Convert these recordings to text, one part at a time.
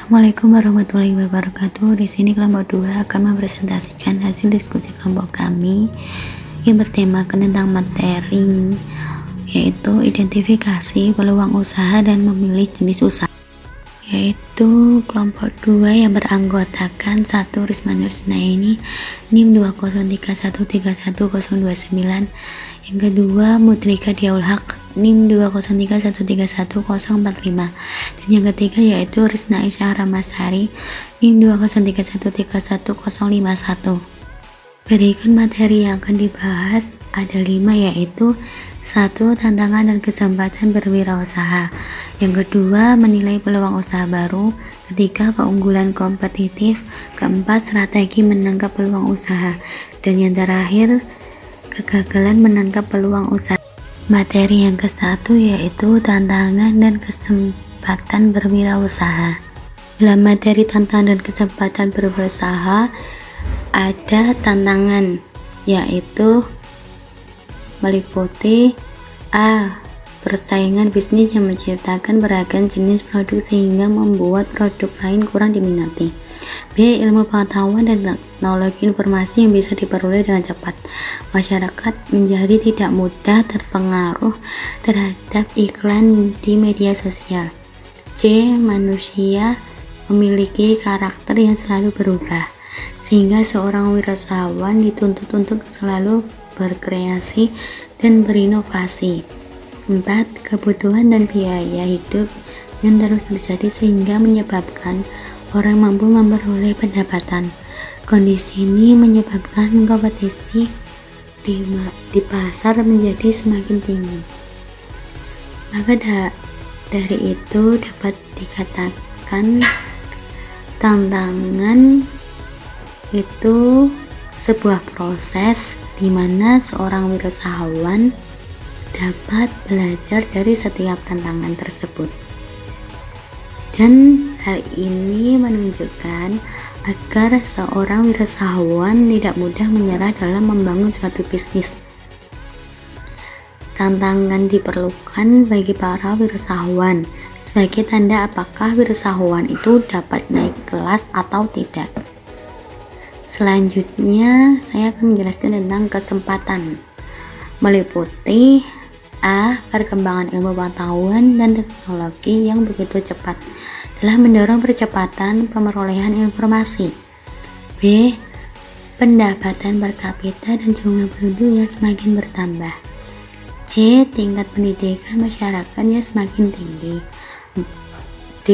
Assalamualaikum warahmatullahi wabarakatuh. Di sini kelompok 2 akan mempresentasikan hasil diskusi kelompok kami yang bertemakan tentang materi, yaitu identifikasi peluang usaha dan memilih jenis usaha. Yaitu kelompok 2 yang beranggotakan 1. Rismani Rusnaini NIM 203131029, yang kedua Mudrika Diaul Haq NIM 203131045, dan yang ketiga yaitu Rizna Aisyah Ramasari NIM 203131051. Berikut materi yang akan dibahas ada 5, yaitu 1. Tantangan dan kesempatan berwirausaha, yang kedua menilai peluang usaha baru, ketiga keunggulan kompetitif, keempat strategi menangkap peluang usaha, dan yang terakhir kegagalan menangkap peluang usaha. Materi yang ke-1 yaitu tantangan dan kesempatan berwirausaha. Dalam materi tantangan dan kesempatan berwirausaha ada tantangan, yaitu meliputi A. Persaingan bisnis yang menciptakan beragam jenis produk sehingga membuat produk lain kurang diminati. B. Ilmu pengetahuan dan teknologi informasi yang bisa diperoleh dengan cepat. Masyarakat menjadi tidak mudah terpengaruh terhadap iklan di media sosial. C. Manusia memiliki karakter yang selalu berubah, sehingga seorang wirausahawan dituntut untuk selalu berkreasi dan berinovasi. 4. Kebutuhan dan biaya hidup yang terus terjadi sehingga menyebabkan orang mampu memperoleh pendapatan. Kondisi ini menyebabkan kompetisi di pasar menjadi semakin tinggi. Maka dari itu dapat dikatakan tantangan itu sebuah proses di mana seorang wirausahawan dapat belajar dari setiap tantangan tersebut. Dan hal ini menunjukkan agar seorang wirausahawan tidak mudah menyerah dalam membangun suatu bisnis. Tantangan diperlukan bagi para wirausahawan sebagai tanda apakah wirausahawan itu dapat naik kelas atau tidak. Selanjutnya, saya akan menjelaskan tentang kesempatan, meliputi A. Perkembangan ilmu pengetahuan dan teknologi yang begitu cepat telah mendorong percepatan pemerolehan informasi. B. Pendapatan per kapita dan jumlah penduduk yang semakin bertambah. C. Tingkat pendidikan masyarakat yang semakin tinggi. D.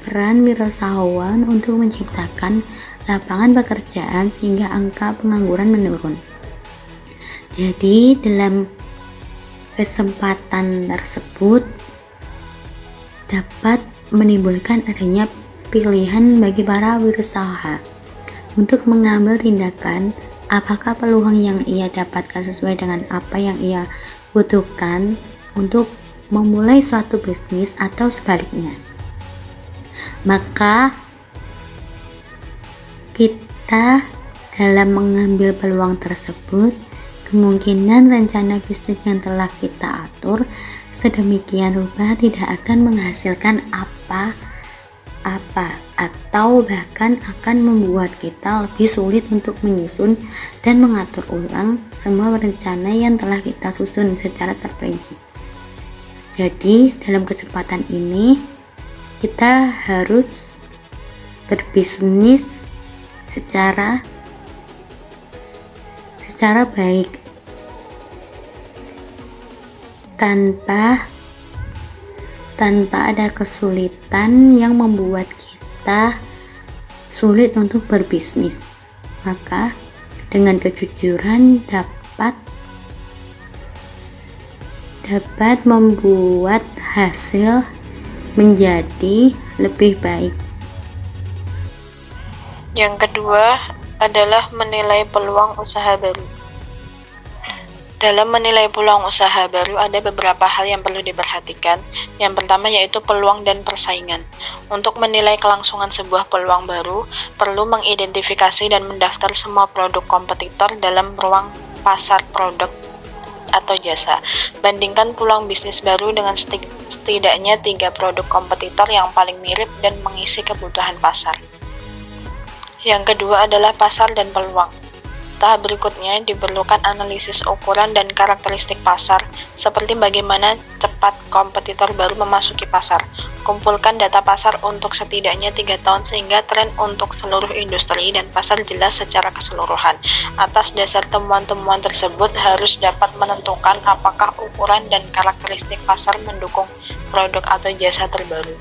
Peran wirausahawan untuk menciptakan lapangan pekerjaan sehingga angka pengangguran menurun. Jadi dalam kesempatan tersebut dapat menimbulkan adanya pilihan bagi para wirausaha untuk mengambil tindakan apakah peluang yang ia dapatkan sesuai dengan apa yang ia butuhkan untuk memulai suatu bisnis atau sebaliknya. Maka kita dalam mengambil peluang tersebut, kemungkinan rencana bisnis yang telah kita atur sedemikian rupa tidak akan menghasilkan apa-apa atau bahkan akan membuat kita lebih sulit untuk menyusun dan mengatur ulang semua rencana yang telah kita susun secara terperinci. Jadi dalam kesempatan ini kita harus berbisnis secara baik tanpa ada kesulitan yang membuat kita sulit untuk berbisnis. Maka dengan kejujuran dapat membuat hasil menjadi lebih baik. Yang kedua adalah menilai peluang usaha baru. Dalam menilai peluang usaha baru ada beberapa hal yang perlu diperhatikan. Yang pertama yaitu peluang dan persaingan. Untuk menilai kelangsungan sebuah peluang baru, perlu mengidentifikasi dan mendaftar semua produk kompetitor dalam ruang pasar produk atau jasa. Bandingkan peluang bisnis baru dengan setidaknya 3 produk kompetitor yang paling mirip dan mengisi kebutuhan pasar. Yang kedua adalah pasar dan peluang. Tahap berikutnya diperlukan analisis ukuran dan karakteristik pasar, seperti bagaimana cepat kompetitor baru memasuki pasar. Kumpulkan data pasar untuk setidaknya 3 tahun sehingga tren untuk seluruh industri dan pasar jelas secara keseluruhan. Atas dasar temuan-temuan tersebut harus dapat menentukan apakah ukuran dan karakteristik pasar mendukung produk atau jasa terbaru.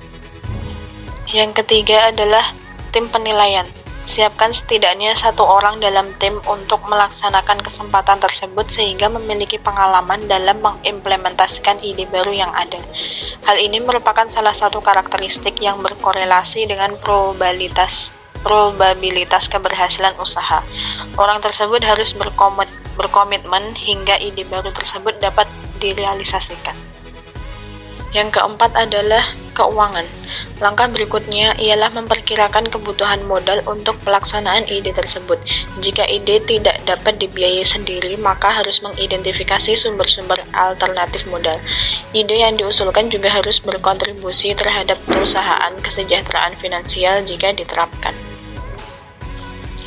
Yang ketiga adalah tim penilaian. Siapkan setidaknya 1 orang dalam tim untuk melaksanakan kesempatan tersebut sehingga memiliki pengalaman dalam mengimplementasikan ide baru yang ada. Hal ini merupakan salah satu karakteristik yang berkorelasi dengan probabilitas keberhasilan usaha. Orang tersebut harus berkomitmen hingga ide baru tersebut dapat direalisasikan. Yang keempat adalah keuangan. Langkah berikutnya ialah memperkirakan kebutuhan modal untuk pelaksanaan ide tersebut. Jika ide tidak dapat dibiayai sendiri, maka harus mengidentifikasi sumber-sumber alternatif modal. Ide yang diusulkan juga harus berkontribusi terhadap perusahaan kesejahteraan finansial jika diterapkan.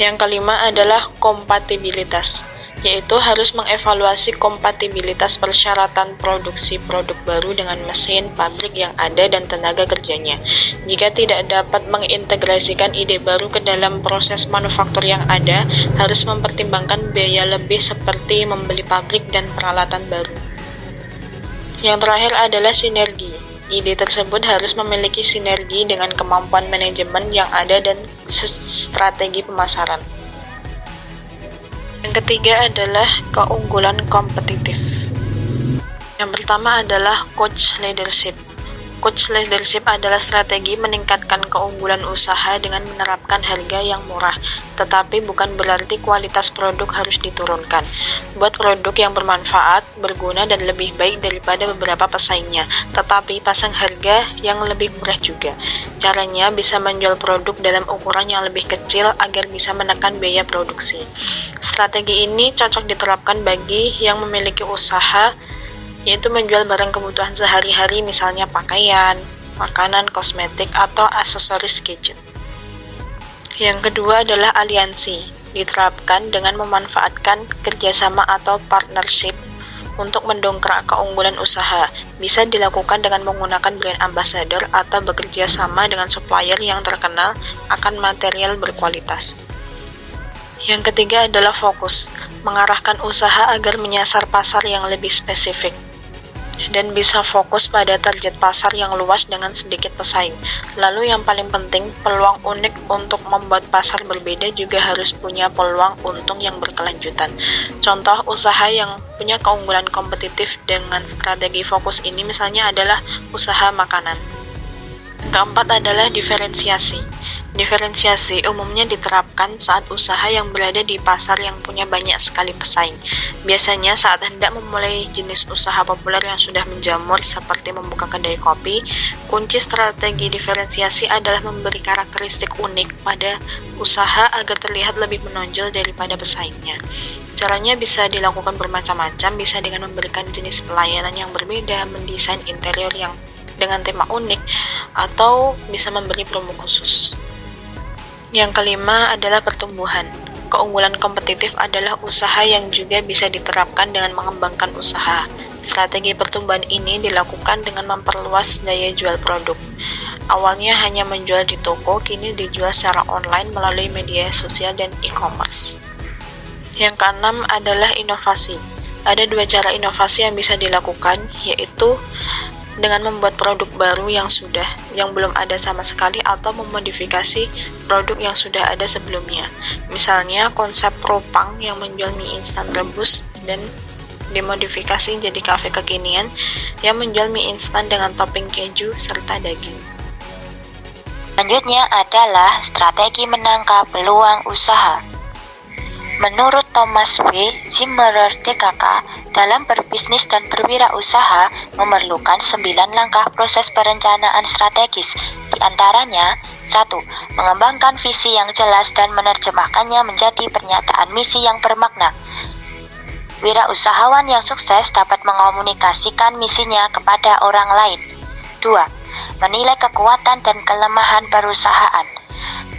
Yang kelima adalah kompatibilitas, yaitu harus mengevaluasi kompatibilitas persyaratan produksi produk baru dengan mesin, pabrik yang ada, dan tenaga kerjanya. Jika tidak dapat mengintegrasikan ide baru ke dalam proses manufaktur yang ada, harus mempertimbangkan biaya lebih seperti membeli pabrik dan peralatan baru. Yang terakhir adalah sinergi. Ide tersebut harus memiliki sinergi dengan kemampuan manajemen yang ada dan strategi pemasaran. Yang ketiga adalah keunggulan kompetitif. Yang pertama adalah coach leadership. Coach leadership adalah strategi meningkatkan keunggulan usaha dengan menerapkan harga yang murah, tetapi bukan berarti kualitas produk harus diturunkan. Buat produk yang bermanfaat, berguna, dan lebih baik daripada beberapa pesaingnya, tetapi pasang harga yang lebih murah juga. Caranya bisa menjual produk dalam ukuran yang lebih kecil agar bisa menekan biaya produksi. Strategi ini cocok diterapkan bagi yang memiliki usaha, yaitu menjual barang kebutuhan sehari-hari, misalnya pakaian, makanan, kosmetik, atau aksesoris gadget. Yang kedua adalah aliansi. Diterapkan dengan memanfaatkan kerjasama atau partnership untuk mendongkrak keunggulan usaha. Bisa dilakukan dengan menggunakan brand ambassador atau bekerja sama dengan supplier yang terkenal akan material berkualitas. Yang ketiga adalah fokus. Mengarahkan usaha agar menyasar pasar yang lebih spesifik dan bisa fokus pada target pasar yang luas dengan sedikit pesaing. Lalu yang paling penting, peluang unik untuk membuat pasar berbeda juga harus punya peluang untung yang berkelanjutan. Contoh usaha yang punya keunggulan kompetitif dengan strategi fokus ini misalnya adalah usaha makanan. Yang keempat adalah diferensiasi. Diferensiasi umumnya diterapkan saat usaha yang berada di pasar yang punya banyak sekali pesaing. Biasanya saat hendak memulai jenis usaha populer yang sudah menjamur seperti membuka kedai kopi, kunci strategi diferensiasi adalah memberi karakteristik unik pada usaha agar terlihat lebih menonjol daripada pesaingnya. Caranya bisa dilakukan bermacam-macam, bisa dengan memberikan jenis pelayanan yang berbeda, mendesain interior yang dengan tema unik, atau bisa memberi promo khusus. Yang kelima adalah pertumbuhan. Keunggulan kompetitif adalah usaha yang juga bisa diterapkan dengan mengembangkan usaha. Strategi pertumbuhan ini dilakukan dengan memperluas daya jual produk. Awalnya hanya menjual di toko, kini dijual secara online melalui media sosial dan e-commerce. Yang keenam adalah inovasi. Ada 2 cara inovasi yang bisa dilakukan, yaitu dengan membuat produk baru yang belum ada sama sekali atau memodifikasi produk yang sudah ada sebelumnya. Misalnya konsep Propang yang menjual mie instan rebus dan dimodifikasi jadi kafe kekinian yang menjual mie instan dengan topping keju serta daging. Selanjutnya adalah strategi menangkap peluang usaha. Menurut Thomas W. Zimmerer DKK, dalam berbisnis dan berwirausaha memerlukan 9 langkah proses perencanaan strategis. Di antaranya, 1. Mengembangkan visi yang jelas dan menerjemahkannya menjadi pernyataan misi yang bermakna. Wirausahawan yang sukses dapat mengomunikasikan misinya kepada orang lain. 2. Menilai kekuatan dan kelemahan perusahaan.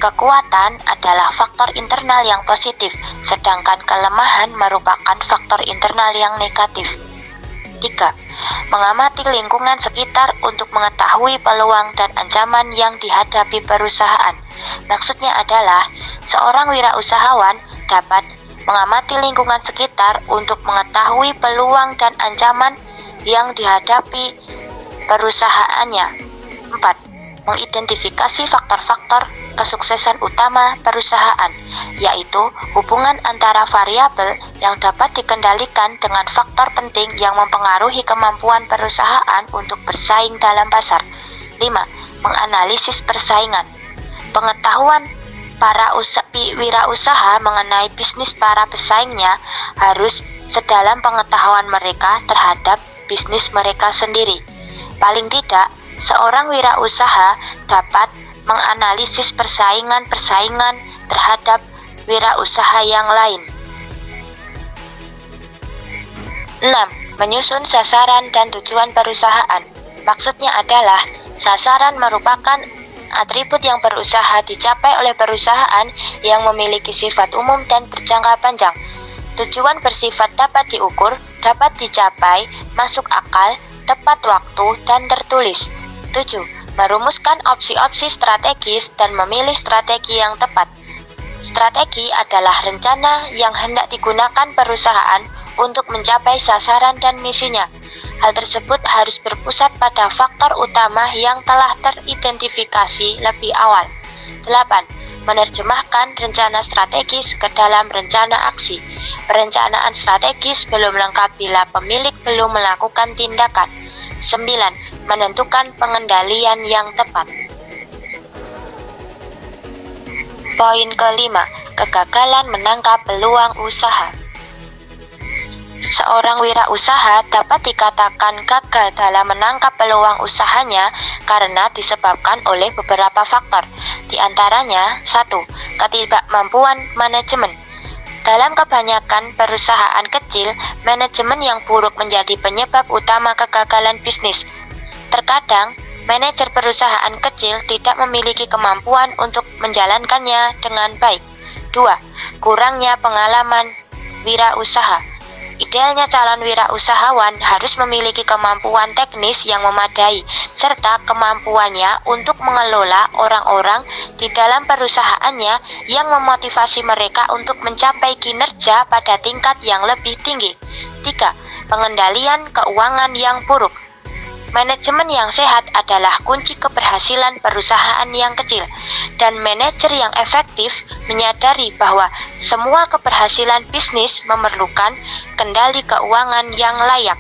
Kekuatan adalah faktor internal yang positif, sedangkan kelemahan merupakan faktor internal yang negatif. 3. Mengamati lingkungan sekitar untuk mengetahui peluang dan ancaman yang dihadapi perusahaan. Maksudnya adalah, seorang wirausahawan dapat mengamati lingkungan sekitar untuk mengetahui peluang dan ancaman yang dihadapi perusahaannya. 4. Mengidentifikasi faktor-faktor kesuksesan utama perusahaan, yaitu hubungan antara variabel yang dapat dikendalikan dengan faktor penting yang mempengaruhi kemampuan perusahaan untuk bersaing dalam pasar. 5. Menganalisis persaingan. Pengetahuan para wirausaha mengenai bisnis para pesaingnya harus sedalam pengetahuan mereka terhadap bisnis mereka sendiri. Paling tidak, seorang wirausaha dapat menganalisis persaingan terhadap wirausaha yang lain. 6. Menyusun sasaran dan tujuan perusahaan. Maksudnya adalah, sasaran merupakan atribut yang berusaha dicapai oleh perusahaan yang memiliki sifat umum dan berjangka panjang. Tujuan bersifat dapat diukur, dapat dicapai, masuk akal, tepat waktu, dan tertulis. 7. Merumuskan opsi-opsi strategis dan memilih strategi yang tepat. Strategi adalah rencana yang hendak digunakan perusahaan untuk mencapai sasaran dan misinya. Hal tersebut harus berpusat pada faktor utama yang telah teridentifikasi lebih awal. 8. Menerjemahkan rencana strategis ke dalam rencana aksi. Perencanaan strategis belum lengkap bila pemilik belum melakukan tindakan. 9. Menentukan pengendalian yang tepat. Poin kelima, kegagalan menangkap peluang usaha. Seorang wirausaha dapat dikatakan gagal dalam menangkap peluang usahanya karena disebabkan oleh beberapa faktor. Di antaranya, 1. Ketidakmampuan manajemen. Dalam kebanyakan perusahaan kecil, manajemen yang buruk menjadi penyebab utama kegagalan bisnis. Terkadang, manajer perusahaan kecil tidak memiliki kemampuan untuk menjalankannya dengan baik. 2. Kurangnya pengalaman wirausaha. Idealnya calon wirausahawan harus memiliki kemampuan teknis yang memadai, serta kemampuannya untuk mengelola orang-orang di dalam perusahaannya yang memotivasi mereka untuk mencapai kinerja pada tingkat yang lebih tinggi. 3. Pengendalian keuangan yang buruk. Manajemen yang sehat adalah kunci keberhasilan perusahaan yang kecil, dan manajer yang efektif menyadari bahwa semua keberhasilan bisnis memerlukan kendali keuangan yang layak.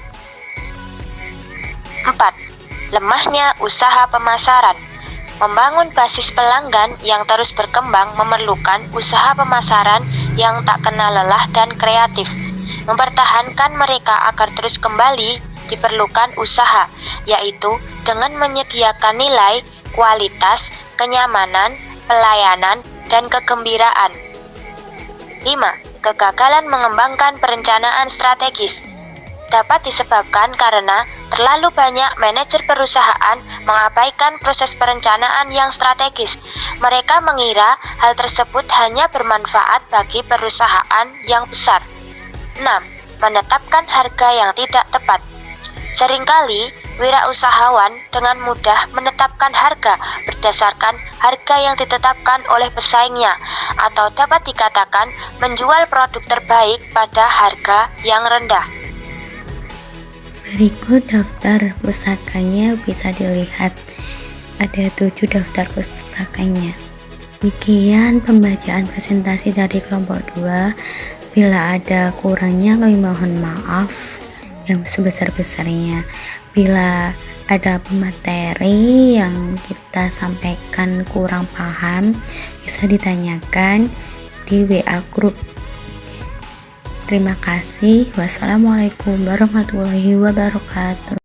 4. Lemahnya usaha pemasaran. Membangun basis pelanggan yang terus berkembang memerlukan usaha pemasaran yang tak kenal lelah dan kreatif. Mempertahankan mereka agar terus kembali diperlukan usaha, yaitu dengan menyediakan nilai, kualitas, kenyamanan, pelayanan, dan kegembiraan. 5. Kegagalan mengembangkan perencanaan strategis. Dapat disebabkan karena terlalu banyak manajer perusahaan mengabaikan proses perencanaan yang strategis. Mereka mengira hal tersebut hanya bermanfaat bagi perusahaan yang besar. 6. Menetapkan harga yang tidak tepat. Seringkali, wirausahawan dengan mudah menetapkan harga berdasarkan harga yang ditetapkan oleh pesaingnya, atau dapat dikatakan menjual produk terbaik pada harga yang rendah. Berikut daftar pusakanya bisa dilihat. Ada 7 daftar pustakanya. Demikian pembacaan presentasi dari kelompok 2. Bila ada kurangnya kami mohon maaf yang sebesar-besarnya. Bila ada pemateri yang kita sampaikan kurang paham, bisa ditanyakan di WA Group. Terima kasih. Wassalamualaikum warahmatullahi wabarakatuh.